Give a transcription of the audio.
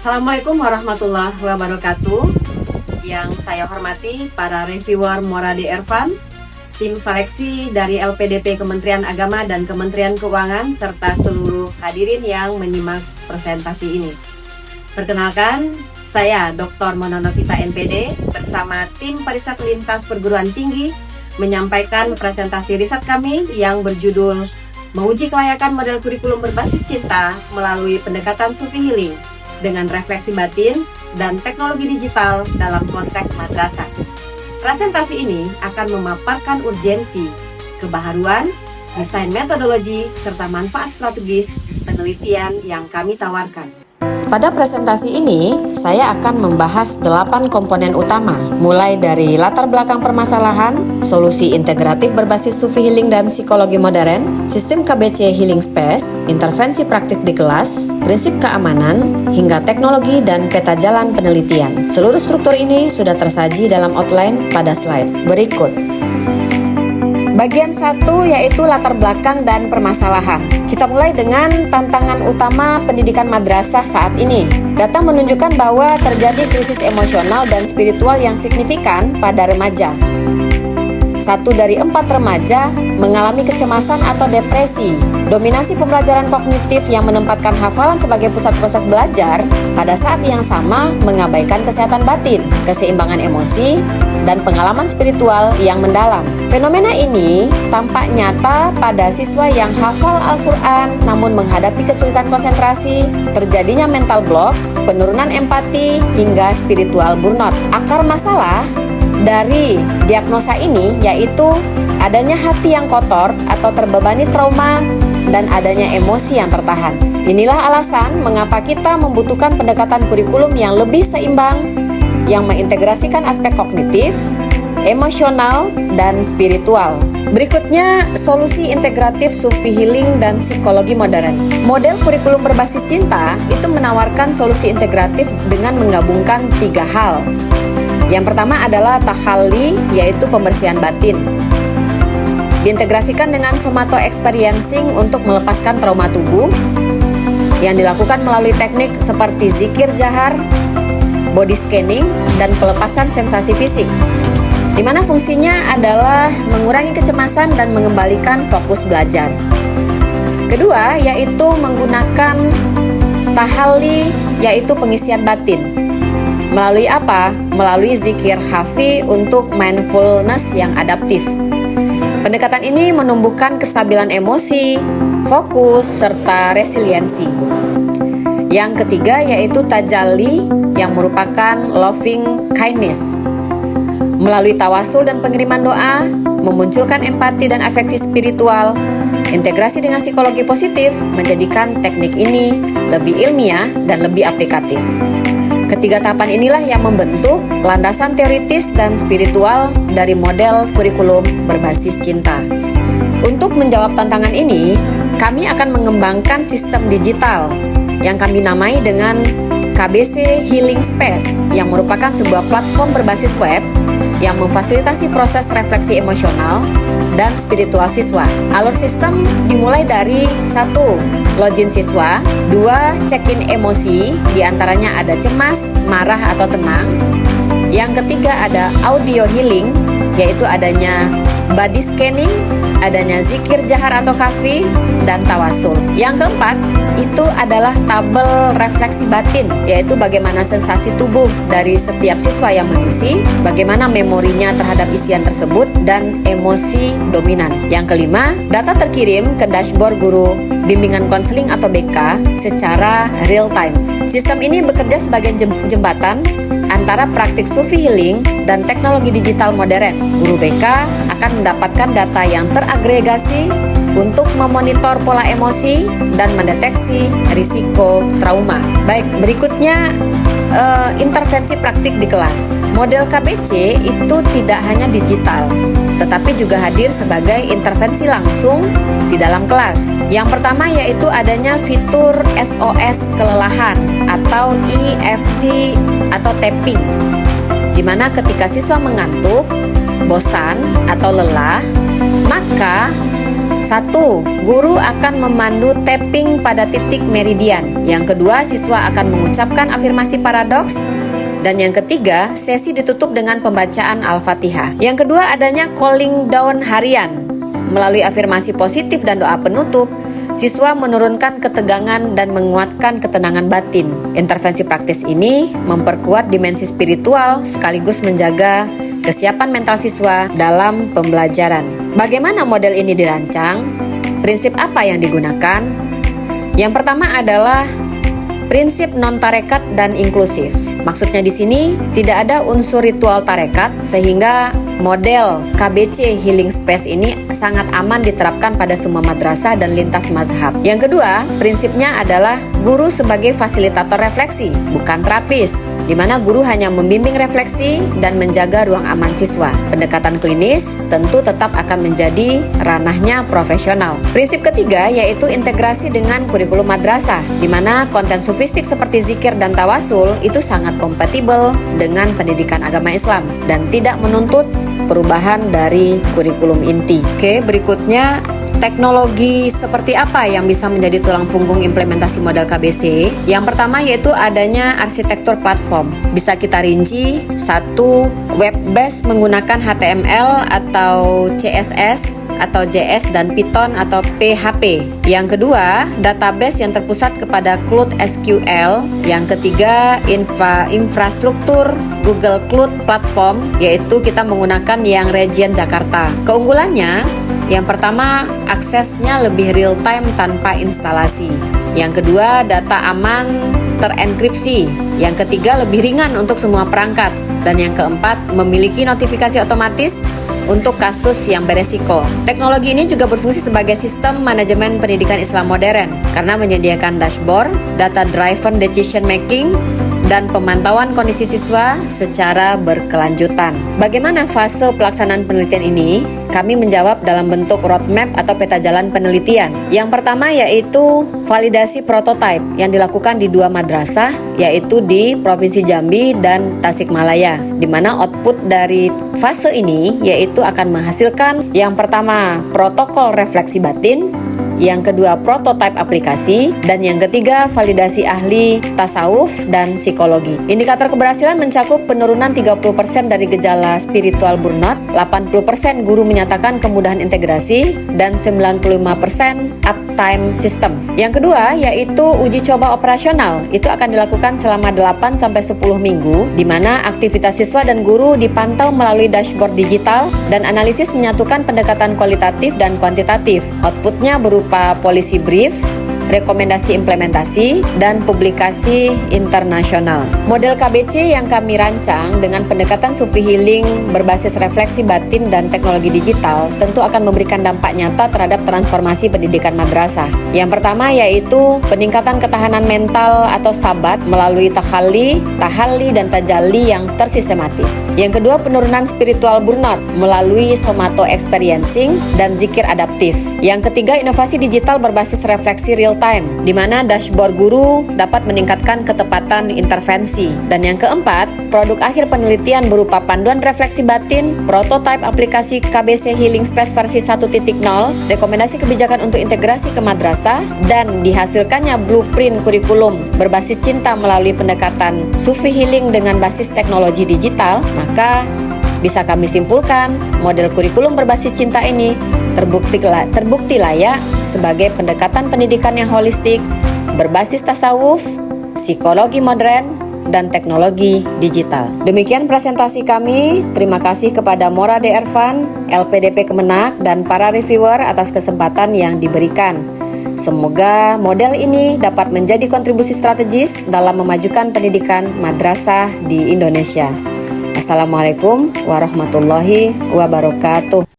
Assalamualaikum warahmatullahi wabarakatuh. Yang saya hormati para reviewer Moradi Ervan, tim seleksi dari LPDP Kementerian Agama dan Kementerian Keuangan, serta seluruh hadirin yang menyimak presentasi ini. Perkenalkan, saya Dr. Mona Novita MPD bersama tim Periset Lintas Perguruan Tinggi menyampaikan presentasi riset kami yang berjudul Menguji Kelayakan Model Kurikulum Berbasis Cinta melalui Pendekatan Sufi Healing dengan Refleksi Batin dan Teknologi Digital dalam konteks madrasah. Presentasi ini akan memaparkan urgensi, kebaharuan, desain metodologi, serta manfaat strategis penelitian yang kami tawarkan. Pada presentasi ini, saya akan membahas 8 komponen utama, mulai dari latar belakang permasalahan, solusi integratif berbasis Sufi Healing dan psikologi modern, sistem KBC Healing Space, intervensi praktik di kelas, prinsip keamanan, hingga teknologi dan peta jalan penelitian. Seluruh struktur ini sudah tersaji dalam outline pada slide berikut. Bagian 1 yaitu latar belakang dan permasalahan. Kita mulai dengan tantangan utama pendidikan madrasah saat ini. Data menunjukkan bahwa terjadi krisis emosional dan spiritual yang signifikan pada remaja. 1 dari 4 remaja mengalami kecemasan atau depresi. Dominasi pembelajaran kognitif yang menempatkan hafalan sebagai pusat proses belajar pada saat yang sama mengabaikan kesehatan batin, keseimbangan emosi, dan pengalaman spiritual yang mendalam. Fenomena ini tampak nyata pada siswa yang hafal Al-Quran namun menghadapi kesulitan konsentrasi, terjadinya mental block, penurunan empati, hingga spiritual burnout. Akar masalah dari diagnosa ini yaitu adanya hati yang kotor atau terbebani trauma dan adanya emosi yang tertahan. Inilah alasan mengapa kita membutuhkan pendekatan kurikulum yang lebih seimbang, yang mengintegrasikan aspek kognitif, emosional, dan spiritual. Berikutnya, solusi integratif Sufi Healing dan psikologi modern. Model kurikulum berbasis cinta itu menawarkan solusi integratif dengan menggabungkan 3 hal. Yang pertama adalah tahalli, yaitu pembersihan batin. Diintegrasikan dengan somato experiencing untuk melepaskan trauma tubuh, yang dilakukan melalui teknik seperti zikir jahar, body scanning, dan pelepasan sensasi fisik, di mana fungsinya adalah mengurangi kecemasan dan mengembalikan fokus belajar. Kedua, yaitu menggunakan tahalli, yaitu pengisian batin. Melalui apa? Melalui zikir hafi untuk mindfulness yang adaptif. Pendekatan ini menumbuhkan kestabilan emosi, fokus, serta resiliensi. Yang ketiga yaitu tajalli, yang merupakan loving kindness. Melalui tawasul dan pengiriman doa, memunculkan empati dan afeksi spiritual, integrasi dengan psikologi positif menjadikan teknik ini lebih ilmiah dan lebih aplikatif. Ketiga tahapan inilah yang membentuk landasan teoritis dan spiritual dari model kurikulum berbasis cinta. Untuk menjawab tantangan ini, kami akan mengembangkan sistem digital yang kami namai dengan KBC Healing Space, yang merupakan sebuah platform berbasis web yang memfasilitasi proses refleksi emosional dan spiritual siswa. Alur sistem dimulai dari 1. Login siswa, 2. Check-in emosi, diantaranya ada cemas, marah, atau tenang. Yang ketiga ada audio healing, yaitu adanya body scanning, adanya zikir jahar atau kafi, dan tawasul. Yang keempat itu adalah tabel refleksi batin, yaitu bagaimana sensasi tubuh dari setiap siswa yang mengisi, bagaimana memorinya terhadap isian tersebut, dan emosi dominan. Yang kelima, data terkirim ke dashboard guru bimbingan konseling atau BK secara real time. Sistem ini bekerja sebagai jembatan antara praktik Sufi Healing dan teknologi digital modern. Guru BK akan mendapatkan data yang teragregasi untuk memonitor pola emosi dan mendeteksi risiko trauma. Baik, berikutnya intervensi praktik di kelas. Model KBC itu tidak hanya digital, tetapi juga hadir sebagai intervensi langsung di dalam kelas. Yang pertama yaitu adanya fitur SOS kelelahan atau EFT atau tapping, di mana ketika siswa mengantuk, bosan, atau lelah, maka Satu, guru akan memandu tapping pada titik meridian. Yang kedua, siswa akan mengucapkan afirmasi paradoks. Dan yang ketiga, sesi ditutup dengan pembacaan Al-Fatihah. Yang kedua, adanya cooling down harian. Melalui afirmasi positif dan doa penutup, siswa menurunkan ketegangan dan menguatkan ketenangan batin. Intervensi praktis ini memperkuat dimensi spiritual sekaligus menjaga kesiapan mental siswa dalam pembelajaran. Bagaimana model ini dirancang? Prinsip apa yang digunakan? Yang pertama adalah prinsip non-tarekat dan inklusif. Maksudnya di sini tidak ada unsur ritual tarekat sehingga model KBC Healing Space ini sangat aman diterapkan pada semua madrasah dan lintas mazhab. Yang kedua, prinsipnya adalah guru sebagai fasilitator refleksi, bukan terapis, di mana guru hanya membimbing refleksi dan menjaga ruang aman siswa. Pendekatan klinis tentu tetap akan menjadi ranahnya profesional. Prinsip ketiga yaitu integrasi dengan kurikulum madrasah, di mana konten sufistik seperti zikir dan tawasul itu sangat kompatibel dengan pendidikan agama Islam dan tidak menuntut perubahan dari kurikulum inti. Oke, berikutnya teknologi seperti apa yang bisa menjadi tulang punggung implementasi model KBC? Yang pertama yaitu adanya arsitektur platform. Bisa kita rinci, satu, web based menggunakan HTML atau CSS atau JS dan Python atau PHP. Yang kedua, database yang terpusat kepada Cloud SQL. Yang ketiga, infrastruktur Google Cloud Platform, yaitu kita menggunakan yang region Jakarta. Keunggulannya, yang pertama, aksesnya lebih real time tanpa instalasi. Yang kedua, data aman terenkripsi. Yang ketiga, lebih ringan untuk semua perangkat. Dan yang keempat, memiliki notifikasi otomatis untuk kasus yang beresiko. Teknologi ini juga berfungsi sebagai sistem manajemen pendidikan Islam modern karena menyediakan dashboard, data driven decision making, dan pemantauan kondisi siswa secara berkelanjutan. Bagaimana fase pelaksanaan penelitian ini? Kami menjawab dalam bentuk roadmap atau peta jalan penelitian. Yang pertama yaitu validasi prototipe yang dilakukan di 2 madrasah, yaitu di Provinsi Jambi dan Tasikmalaya, di mana output dari fase ini yaitu akan menghasilkan yang pertama protokol refleksi batin, yang kedua prototipe aplikasi, dan yang ketiga validasi ahli tasawuf dan psikologi. Indikator keberhasilan mencakup penurunan 30% dari gejala spiritual burnout, 80% guru menyatakan kemudahan integrasi, dan 95% uptime system. Yang kedua yaitu uji coba operasional. Itu akan dilakukan selama 8-10 minggu, di mana aktivitas siswa dan guru dipantau melalui dashboard digital dan analisis menyatukan pendekatan kualitatif dan kuantitatif. Outputnya berupa policy brief, rekomendasi implementasi, dan publikasi internasional. Model KBC yang kami rancang dengan pendekatan Sufi Healing berbasis refleksi batin dan teknologi digital tentu akan memberikan dampak nyata terhadap transformasi pendidikan madrasah. Yang pertama yaitu peningkatan ketahanan mental atau sabat melalui tahalli, dan tajalli yang tersistematis. Yang kedua, penurunan spiritual burnout melalui somato experiencing dan zikir adaptif. Yang ketiga, inovasi digital berbasis refleksi real time, di mana dashboard guru dapat meningkatkan ketepatan intervensi. Dan yang keempat, produk akhir penelitian berupa panduan refleksi batin, prototipe aplikasi KBC Healing Space versi 1.0, rekomendasi kebijakan untuk integrasi ke madrasah, dan dihasilkannya blueprint kurikulum berbasis cinta melalui pendekatan Sufi Healing dengan basis teknologi digital. Maka bisa kami simpulkan, model kurikulum berbasis cinta ini terbukti layak sebagai pendekatan pendidikan yang holistik, berbasis tasawuf, psikologi modern, dan teknologi digital. Demikian presentasi kami. Terima kasih kepada Morade Ervan, LPDP Kemenak, dan para reviewer atas kesempatan yang diberikan. Semoga model ini dapat menjadi kontribusi strategis dalam memajukan pendidikan madrasah di Indonesia. Assalamualaikum warahmatullahi wabarakatuh.